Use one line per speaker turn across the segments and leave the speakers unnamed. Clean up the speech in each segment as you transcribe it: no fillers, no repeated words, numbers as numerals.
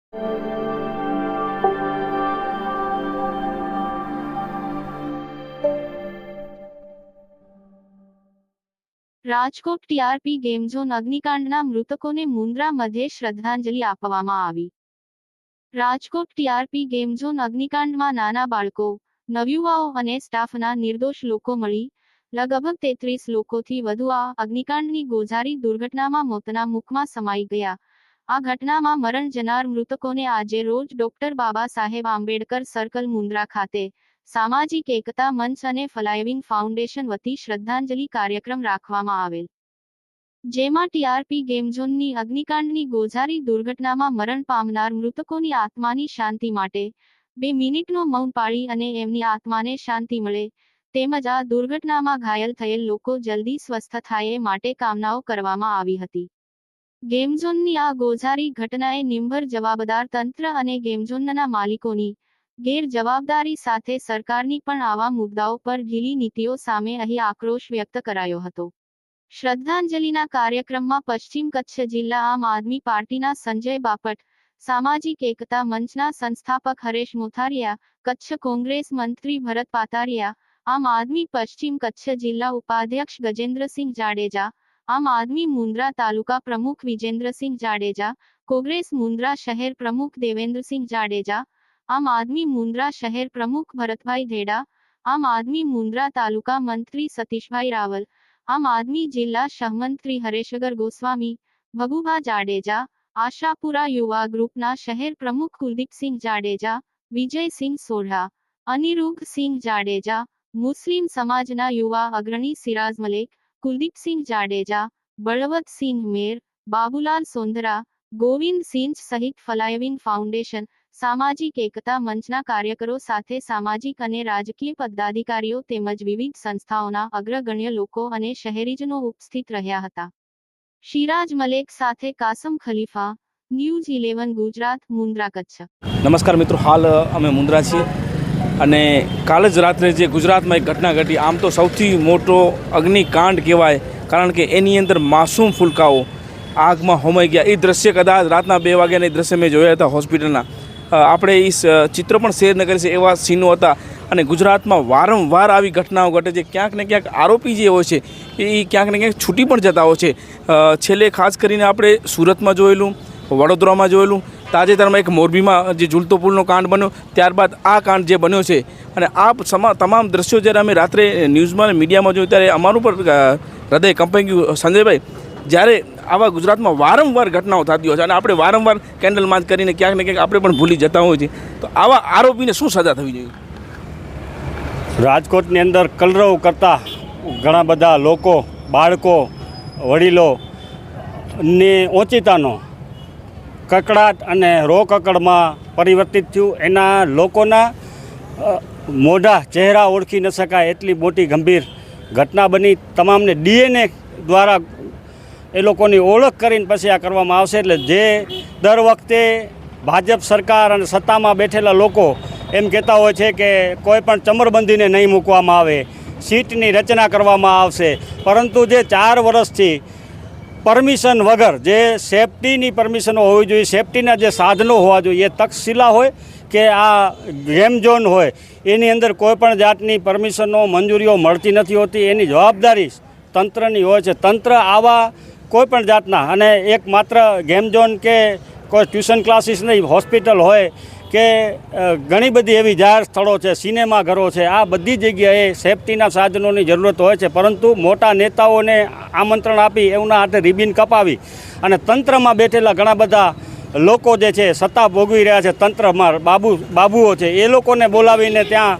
Rajkot TRP game zone અગ્નિકાંડના મૃતકોને મુન્દ્રા મધ્યે શ્રદ્ધાંજલિ આપવામાં આવી। રાજકોટ ટીઆરપી ગેમ ઝોન અગ્નિકાંડમાં નાના બાળકો, નવયુવાઓ અને સ્ટાફના નિર્દોષ લોકો મળી લગભગ 33 લોકોથી વધુ આ અગ્નિકાંડની ગોઝારી દુર્ઘટનામાં મોતના મુખમાં સમાઈ ગયા। આ ઘટનામાં મરણ જનાર મૃતકોને આજે રોજ ડોક્ટર બાબા સાહેબ આંબેડકર સર્કલ મુન્દ્રા ખાતે સામાજિક એકતા મંચ અને ફલાયવિંગ ફાઉન્ડેશન વતી શ્રદ્ધાંજલિ કાર્યક્રમ રાખવામાં આવેલ, જેમાં ટીઆરપી ગેમ ઝોનની અગ્નિકાંડની ગોઝારી દુર્ઘટનામાં મરણ પામનાર મૃતકોની આત્માની શાંતિ માટે 2 મિનિટનો મૌન પાળી અને એમની આત્માને શાંતિ મળે તેમજ આ દુર્ઘટનામાં ઘાયલ થયેલ લોકો જલ્દી સ્વસ્થ થાય એ માટે કામનાઓ કરવામાં આવી હતી। ગેમ ઝોનની આ ગોઝારી ઘટનાએ નિંભર જવાબદાર તંત્ર અને ગેમ ઝોનના માલિકોની ગેરજવાબદારી સાથે સરકારની પણ આવા મુદ્દાઓ પર ઢીલી નીતિઓ સામે અહીં આક્રોશ વ્યક્ત કરાયો હતો। શ્રદ્ધાંજલિના કાર્યક્રમમાં પશ્ચિમ કચ્છ જિલ્લા આમ આદમી પાર્ટીના સંજય બાપટ, સામાજિક એકતા મંચના સંસ્થાપક હરેશ મોથારિયા, કચ્છ કોંગ્રેસ મંત્રી ભરત પાતારિયા, આમ આદમી પશ્ચિમ કચ્છ જિલ્લા ઉપાધ્યક્ષ ગજેન્દ્રસિંહ જાડેજા, આમ આદમી મુન્દ્રા તાલુકા પ્રમુખ વિજેન્દ્રસિંહ જાડેજા, કોંગ્રેસ મુન્દ્રા શહેર પ્રમુખ દેવેન્દ્રસિંહ જાડેજા, આમ આદમી મુન્દ્રા શહેર પ્રમુખ ભરતભાઈ ધેડા, આમ આદમી મુન્દ્રા તાલુકા મંત્રી સતીશભાઈ રાવલ, આમ આદમી જિલ્લા સહમંત્રી હરેશગર ગોસ્વામી, ભગુભા જાડેજા, આશાપુરા યુવા ગ્રુપના શહેર પ્રમુખ કુલદીપસિંહ જાડેજા, વિજયસિંહ સોઢા, અનિરુદ્ધસિંહ જાડેજા, મુસ્લિમ સમાજના યુવા અગ્રણી સિરાજ મલેક, કુલદીપસિંહ જાડેજા, બળવંતસિંહ મેર, બાબુલાલ સોંદરા, ગોવિંદ સિંહ સહિત ફલાયવિંગ ફાઉન્ડેશન, સામાજિક એકતા મંચના કાર્યકરો સાથે સામાજિક અને રાજકીય પદાધિકારીઓ તેમજ વિવિધ સંસ્થાઓના અગ્રગણ્ય લોકો અને શહેરીજનો ઉપસ્થિત રહ્યા હતા। સિરાજ મલેક સાથે કાસમ ખલીફા, ન્યૂઝ 11 ગુજરાત, મુન્દ્રા, કચ્છ।
નમસ્કાર મિત્રો, હાલ અમે મુન્દ્રા છીએ અને કાલે જ રાત્રે જે ગુજરાતમાં એક ઘટના ઘટી, આમ તો સૌથી મોટો અગ્નિકાંડ કહેવાય, કારણ કે એની અંદર માસૂમ ફૂલકાઓ આગમાં હોમાઈ ગયા। એ દ્રશ્ય કદાચ રાતના 2 વાગ્યાના દ્રશ્ય મેં જોયા હતા હોસ્પિટલના। આપણે એ ચિત્ર પણ શેર ન કરી છે એવા સીનો હતા અને ગુજરાતમાં વારંવાર આવી ઘટનાઓ ઘટે છે। ક્યાંક ને ક્યાંક આરોપી જે હોય છે એ ક્યાંક ને ક્યાંક છૂટી પણ જતા હોય છે। છેલ્લે ખાસ કરીને આપણે સુરતમાં જોયેલું, વડોદરામાં જોયેલું, તાજેતરમાં એક મોરબીમાં જે ઝૂલતો પુલનો કાંડ બન્યો, ત્યારબાદ આ કાંડ જે બન્યો છે અને આ તમામ દ્રશ્યો જ્યારે અમે રાત્રે ન્યૂઝમાં અને મીડિયામાં જોયું ત્યારે અમારું પણ હૃદય કંપાઈ ગયું। સંજયભાઈ, જ્યારે આવા ગુજરાતમાં વારંવાર ઘટનાઓ થતી હોય છે અને આપણે વારંવાર કેન્ડલ માર્ચ કરીને ક્યાંક ને ક્યાંક આપણે પણ ભૂલી જતા હોય છે, તો આવા આરોપીને શું સજા થવી જોઈએ?
રાજકોટની અંદર કલરવ કરતા ઘણા બધા લોકો, બાળકો, વડીલો ને ઓચિતાનો કકડાટ અને રોકકડમાં પરિવર્તિત થયું। એના લોકોના મોઢા, ચહેરા ઓળખી ન શકાય એટલી મોટી ગંભીર ઘટના બની। તમામને ડીએનએ દ્વારા એ લોકોની ઓળખ કરીને પછી આ કરવામાં આવશે। એટલે જે દર વખતે ભાજપ સરકાર અને સત્તામાં બેઠેલા લોકો એમ કહેતા હોય છે કે કોઈ પણ ચમરબંધીને નહીં મૂકવામાં આવે, સીટની રચના કરવામાં આવશે, પરંતુ જે 4 વર્ષથી પરમિશન વગર, જે સેફટીની પરમિશનો હોવી જોઈએ, સેફટીના જે સાધનો હોવા જોઈએ, એ તક્ષશિલા હોય કે આ ગેમ ઝોન હોય, એની અંદર કોઈ પણ જાતની પરમિશનો, મંજૂરીઓ મળતી નથી હોતી। એની જવાબદારી તંત્રની હોય છે। તંત્ર આવા કોઈ પણ જાતના, અને એક માત્ર ગેમ ઝોન કે કોઈ ટ્યુશન ક્લાસીસ નહીં, હોસ્પિટલ હોય કે ઘણી બધી એવી જાહેર સ્થળો છે, સિનેમાઘરો છે, આ બધી જગ્યાએ સેફટીના સાધનોની જરૂરત હોય છે, પરંતુ મોટા નેતાઓને આમંત્રણ આપી એમના હાથે રિબિન કપાવી અને તંત્રમાં બેઠેલા ઘણા બધા લોકો જે છે, સત્તા ભોગવી રહ્યા છે, તંત્રમાં બાબુઓ છે, એ લોકોને બોલાવીને ત્યાં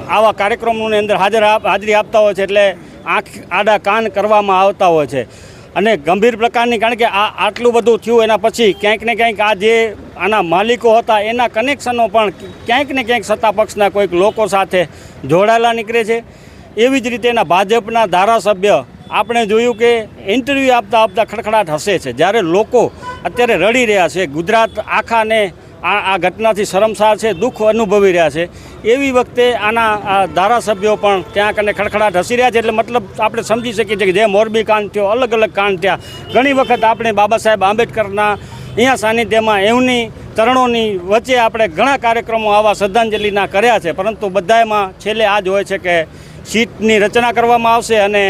આવા કાર્યક્રમોની અંદર હાજરી આપતા હોય છે। એટલે આંખ આડા કાન કરવામાં આવતા હોય છે અને ગંભીર પ્રકારની, કારણ કે આટલું બધું થયું એના પછી ક્યાંક ને ક્યાંક આ જે આના માલિકો હતા એના કનેક્શનો પણ ક્યાંક ને ક્યાંક સત્તા પક્ષના કોઈક લોકો સાથે જોડાયેલા નીકળે છે। એવી જ રીતે એના ભાજપના ધારાસભ્ય આપણે જોયું કે ઇન્ટરવ્યૂ આપતા ખડખડાટ હસે છે, જ્યારે લોકો અત્યારે રડી રહ્યા છે, ગુજરાત આખાને આ ઘટનાથી શરમસાર છે, દુઃખ અનુભવી રહ્યા છે। એવી વખતે આના ધારાસભ્યો પણ ક્યાંક અને ખડખડાટ હસી રહ્યા છે। એટલે મતલબ આપણે સમજી શકીએ છીએ કે જે મોરબી કાંડ થયો, અલગ અલગ કાંડ થયા, ઘણી વખત આપણે બાબા સાહેબ આંબેડકરના અહીંયા સાનિધ્યમાં એમની ચરણોની વચ્ચે આપણે ઘણા કાર્યક્રમો આવા શ્રદ્ધાંજલિના કર્યા છે, પરંતુ બધામાં છેલ્લે આ જ હોય છે કે સીટની રચના કરવામાં આવશે અને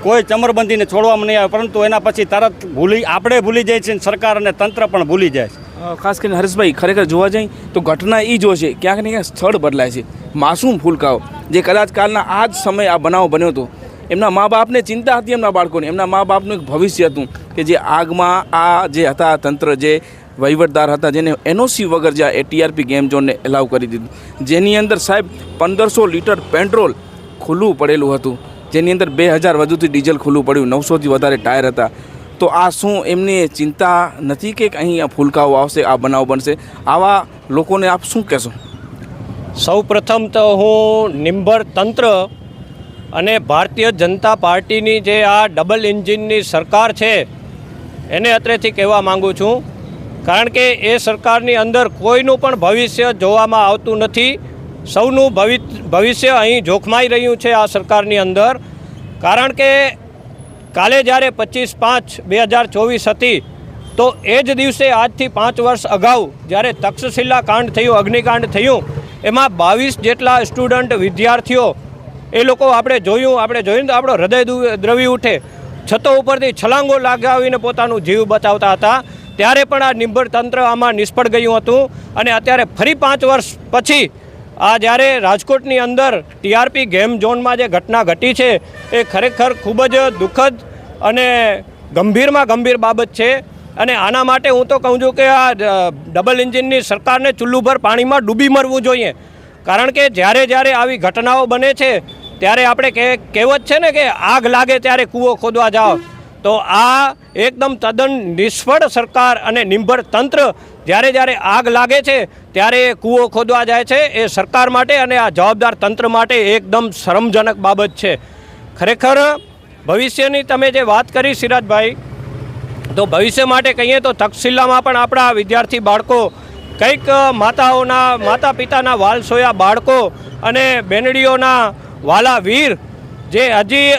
કોઈ ચમરબંધીને છોડવામાં નહીં આવે, પરંતુ એના પછી તરત આપણે ભૂલી જાય છે, સરકાર અને તંત્ર પણ ભૂલી જાય છે.
ખાસ કરીને હરેશભાઈ, ખરેખર જોવા જઈએ તો ઘટના એ જો છે ક્યાંક ને ક્યાંક સ્થળ બદલાય છે. માસૂમ ફૂલકાઓ જે કદાચ કાલના આ જ સમયે આ બનાવ બન્યો હતો, એમના મા બાપને ચિંતા હતી, એમના બાળકોને, એમના મા બાપનું એક ભવિષ્ય હતું કે જે આગમાં આ જે હતા તંત્ર, જે વહીવટદાર હતા, જેને એનઓસી વગર જે એ ટીઆરપી ગેમ ઝોનને એલાવ કરી દીધું, જેની અંદર સાહેબ 1500 લીટર પેટ્રોલ ખુલ્લું પડેલું હતું, જેની અંદર 2000 વધુથી ડીઝલ ખુલ્લું પડ્યું, 900થી વધારે ટાયર હતા. તો આ શું એમને ચિંતા નથી કે અહીં ફૂલકાઓ આવશે, આ બનાવ બનશે? આવા લોકોને આપ શું કહેશો?
સૌ પ્રથમ તો હું નિંભર તંત્ર અને ભારતીય જનતા પાર્ટીની જે આ ડબલ એન્જિનની સરકાર છે એને અત્રેથી કહેવા માગું છું, કારણ કે એ સરકારની અંદર કોઈનું પણ ભવિષ્ય જોવામાં આવતું નથી. સૌનું ભવિષ્ય અહીં જોખમાઈ રહ્યું છે આ સરકારની અંદર. કારણ કે કાલે જ્યારે 25/5/2024 હતી, તો એ જ દિવસે આજથી 5 વર્ષ અગાઉ જ્યારે તક્ષશિલા કાંડ થયું, અગ્નિકાંડ થયું, એમાં 22 જેટલા સ્ટુડન્ટ વિદ્યાર્થીઓ એ લોકો આપણે જોયું તો આપણો હૃદય દ્રવી ઉઠે, છતો ઉપરથી છલાંગો લગાવીને પોતાનું જીવ બચાવતા હતા. ત્યારે પણ આ નિંભર તંત્ર આમાં નિષ્ફળ ગયું હતું. અને અત્યારે ફરી 5 વર્ષ પછી આ જ્યારે રાજકોટની અંદર ટીઆરપી ગેમ ઝોનમાં જે ઘટના ઘટી છે એ ખરેખર ખૂબ જ દુઃખદ અને ગંભીરમાં ગંભીર બાબત છે. અને આના માટે હું તો કહું છું કે આ ડબલ એન્જિનની સરકારને ચૂલ્લું ભર પાણીમાં ડૂબી મરવું જોઈએ. કારણ કે જ્યારે આવી ઘટનાઓ બને છે ત્યારે આપણે કહેવત છે ને કે આગ લાગે ત્યારે કૂવો ખોદવા જાઓ, તો આ એકદમ તદ્દન નિષ્ફળ સરકાર અને નિંભર તંત્ર જ્યારે આગ લાગે છે ત્યારે એ કૂવો ખોદવા જાય છે. એ સરકાર માટે અને આ જવાબદાર તંત્ર માટે એકદમ શરમજનક બાબત છે. ખરેખર ભવિષ્યની તમે જે વાત કરી સિરાજભાઈ, તો ભવિષ્ય માટે કહીએ તો તક્ષશિલામાં પણ આપણા વિદ્યાર્થી બાળકો, કંઈક માતા પિતાના વાલસોયા બાળકો અને બેનડીઓના વાલા વીર જે હજી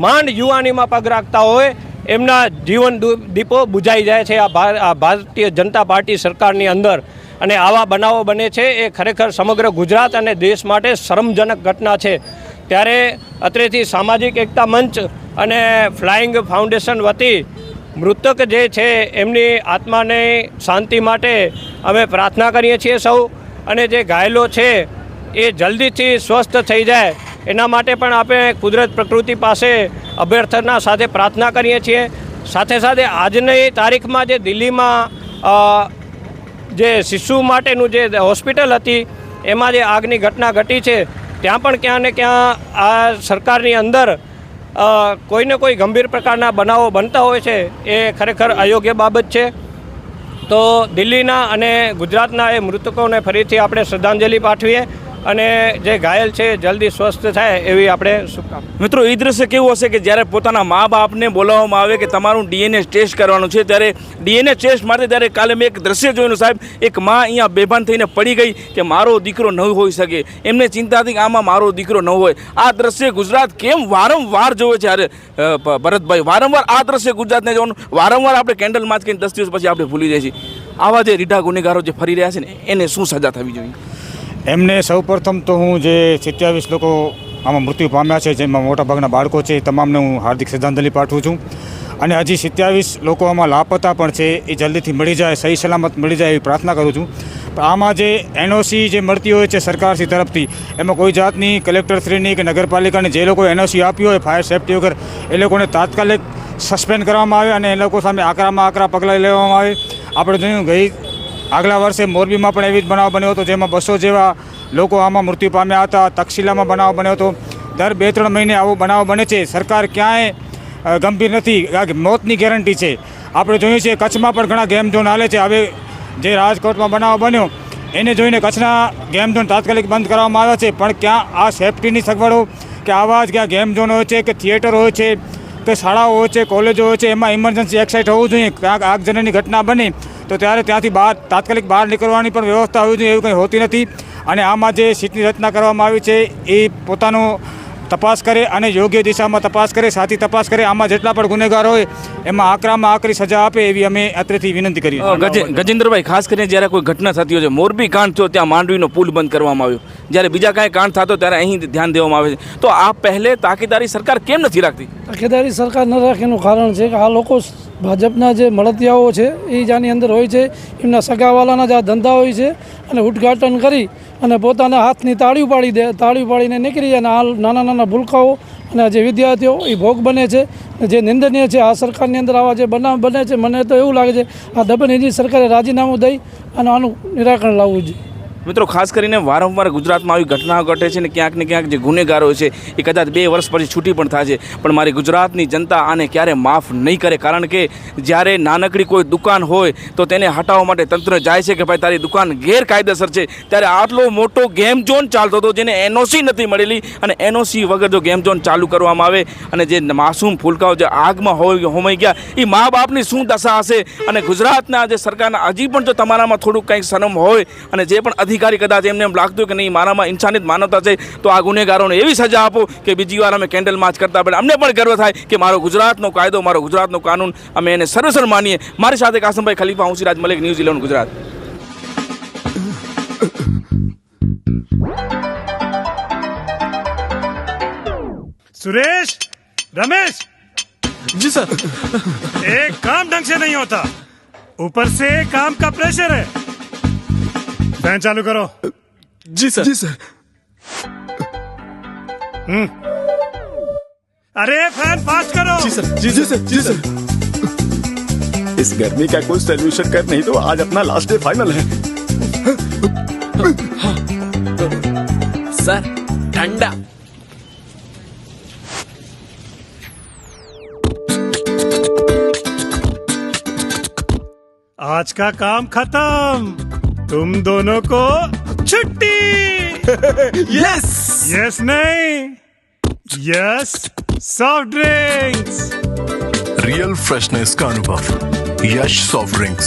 માંડ યુવાનીમાં પગ રાખતા હોય, એમના જીવન દીપો બુઝાઈ જાય છે આ ભારતીય જનતા પાર્ટી સરકારની અંદર. અને આવા બનાવો બને છે એ ખરેખર સમગ્ર ગુજરાત અને દેશ માટે શરમજનક ઘટના છે. ત્યારે અત્રેથી સામાજિક એકતા મંચ અને ફ્લાઇંગ ફાઉન્ડેશન વતી મૃતક જે છે એમની આત્માને શાંતિ માટે અમે પ્રાર્થના કરીએ છીએ સૌ. અને જે ઘાયલો છે એ જલ્દીથી સ્વસ્થ થઈ જાય એના માટે પણ આપણે કુદરત પ્રકૃતિ પાસે અભ્યર્થના સાથે પ્રાર્થના કરીએ છીએ. સાથે સાથે આજની તારીખમાં જે દિલ્હીમાં જે શિશુ માટેનું જે હોસ્પિટલ હતી એમાં જે આગની ઘટના ઘટી છે, ત્યાં પણ ક્યાં ને ક્યાં આ સરકારની અંદર કોઈને કોઈ ગંભીર પ્રકારના બનાવો બનતા હોય છે, એ ખરેખર અયોગ્ય બાબત છે. તો દિલ્હીના અને ગુજરાતના એ મૃતકોને ફરીથી આપણે શ્રદ્ધાંજલિ પાઠવીએ અને જે ઘાયલ છે જલ્દી સ્વસ્થ થાય એવી આપણે શુભકામના.
મિત્રો, એ દ્રશ્ય કેવું હશે કે જ્યારે પોતાના મા બાપને બોલાવવામાં આવે કે તમારું ડીએનએ ટેસ્ટ કરવાનું છે, ત્યારે ડીએનએ ટેસ્ટ માટે ત્યારે કાલે મેં એક દ્રશ્ય જોયું સાહેબ, એક મા અહીંયા બેભાન થઈને પડી ગઈ કે મારો દીકરો ન હોઈ શકે, એમને ચિંતા હતી કે આમાં મારો દીકરો ન હોય. આ દ્રશ્ય ગુજરાત કેમ વારંવાર જોવે છે? અરે ભરતભાઈ, વારંવાર આ દ્રશ્ય ગુજરાતને જોવાનું, વારંવાર આપણે કેન્ડલ માર્ચ કરીને 10 દિવસ પછી આપણે ભૂલી જઈએ છીએ. આવા જે રીઢા ગુનેગારો જે ફરી રહ્યા છે ને, એને શું સજા થવી જોઈએ?
એમને સૌપ્રથમ તો હું જે 27 લોકો આમાં મૃત્યુ પામ્યા છે, જેમાં મોટાભાગના બાળકો છે, તમામને હું હાર્દિક શ્રદ્ધાંજલિ પાઠવું છું. અને હજી 27 લોકો આમાં લાપતા પણ છે, એ જલ્દીથી મળી જાય, સહી સલામત મળી જાય એવી પ્રાર્થના કરું છું. આમાં જે એનઓસી જે મળતી હોય છે સરકારશ્રી તરફથી, એમાં કોઈ જાતની કલેક્ટરશ્રીની કે નગરપાલિકાની જે લોકોએ એનઓસી આપી હોય ફાયર સેફ્ટી વગર, એ લોકોને તાત્કાલિક સસ્પેન્ડ કરવામાં આવે અને એ લોકો સામે આકરા પગલાં લેવામાં આવે. આપણે જોયું આગલા વર્ષે મોરબીમાં પણ એવી જ બનાવ બન્યો હતો, જેમાં 200 જેવા લોકો આમાં મૃત્યુ પામ્યા હતા. તક્ષશિલામાં બનાવ બન્યો હતો. દર 2-3 મહિને આવો બનાવ બને છે. સરકાર ક્યાંય ગંભીર નથી, મોતની ગેરંટી છે. આપણે જોઈએ છીએ કચ્છમાં પણ ઘણા ગેમ ઝોન હાલે છે. હવે જે રાજકોટમાં બનાવ બન્યો એને જોઈને કચ્છના ગેમ ઝોન તાત્કાલિક બંધ કરવામાં આવ્યા છે. પણ ક્યાં આ સેફ્ટીની સગવડો કે આવા જ ક્યાં ગેમ ઝોન હોય છે કે થિયેટર હોય છે કે શાળાઓ હોય છે, કોલેજો હોય છે, એમાં ઇમરજન્સી એક્સાઇટ હોવું જોઈએ. ક્યાંક આગજનની ઘટના બની તો ત્યારે ત્યાંથી તાત્કાલિક બહાર નીકળવાની પણ વ્યવસ્થા હોવી જોઈએ, એવું કંઈ હોતી નથી. અને આમાં જે સીટની રચના કરવામાં આવી છે એ પોતાનું તપાસ કરે અને યોગ્ય દિશામાં તપાસ કરે, સાચી તપાસ કરે. આમાં જેટલા પણ ગુનેગાર હોય એમાં આકરામાં આકરી સજા આપે એવી અમે અત્રેથી વિનંતી કરી.
ગજેન્દ્રભાઈ, ખાસ કરીને જ્યારે કોઈ ઘટના થતી હોય છે, મોરબી કાંડ થયો ત્યાં માંડવીનો પુલ બંધ કરવામાં આવ્યો, જ્યારે બીજા કાંઈ કાંડ થતો ત્યારે અહીં ધ્યાન દેવામાં આવે છે, તો આ પહેલે તાકીદારી સરકાર કેમ નથી રાખતી?
તાકીદારી સરકાર ન રાખેનું કારણ છે કે આ લોકો ભાજપના જે મળતિયાઓ છે એ જ આની અંદર હોય છે, એમના સગાવાલાના જ આ ધંધા હોય છે અને ઉદ્ઘાટન કરી અને પોતાના હાથની તાળી પાડીને નીકળી જાય. અને આ નાના નાના ભૂલકાઓ અને જે વિદ્યાર્થીઓ એ ભોગ બને છે, જે નિંદનીય છે. આ સરકારની અંદર આવા જે બનાવ બને છે, મને તો એવું લાગે છે આ ડબલ એન્જિન સરકારે રાજીનામું દઈ અને આનું નિરાકરણ લાવવું જોઈએ.
મિત્રો, ખાસ કરીને વારંવાર ગુજરાતમાં આવી ઘટનાઓ ઘટે છે ને ક્યાંક ને ક્યાંક જે ગુનેગારો છે એ કદાચ 2 વર્ષ પછી છૂટી પણ થાય છે, પણ મારી ગુજરાતની જનતા આને ક્યારે માફ નહીં કરે. કારણ કે જ્યારે નાનકડી કોઈ દુકાન હોય તો તેને હટાવવા માટે તંત્ર જાય છે કે ભાઈ તારી દુકાન ગેરકાયદેસર છે, ત્યારે આટલો મોટો ગેમ ઝોન ચાલતો હતો જેને એનઓસી નથી મળેલી, અને એનઓસી વગર જો ગેમ ઝોન ચાલુ કરવામાં આવે અને જે માસૂમ ફૂલકાઓ જે આગમાં હોમાઈ ગયા એ મા બાપની શું દશા હશે. અને ગુજરાતના જે સરકારના હજી પણ જો તમારામાં થોડુંક કંઈક શરમ હોય અને જે પણ અધિકારી કદાચ એમને એમ લાગતું કે નહીં મારામાં ઇન્સાનિયત માનવતા છે, તો આ ગુનેગારોને એવી સજા આપો કે બીજી વાર અમે કેન્ડલ માર્ચ કરતા પડે. અમને પણ ગર્વ થાય કે મારો ગુજરાતનો કાયદો, મારો ગુજરાતનો કાનૂન અમે એને સર્વસર માનીએ. મારી સાથે કાસમભાઈ ખલીફા, હું સિરાજ મલિક, ન્યૂઝ 11 ગુજરાત.
सुरेश, रमेश
जी सर।
एक काम ढंग से नहीं होता, ऊपर से काम का प्रेशर है. फैन चालू करो.
जी सर। जी सर।
अरे फैन फास्ट करो.
जी सर। जी जी सर। जी सर। इस गर्मी का कोई सोल्यूशन कर, नहीं तो आज अपना लास्ट डे फाइनल है.
सर, ठंडा.
आज का काम खत्म, तुम दोनों को छुट्टी.
यस.
यस नहीं, yes soft drinks.
Real freshness का अनुभव, यश सॉफ्ट ड्रिंक्स.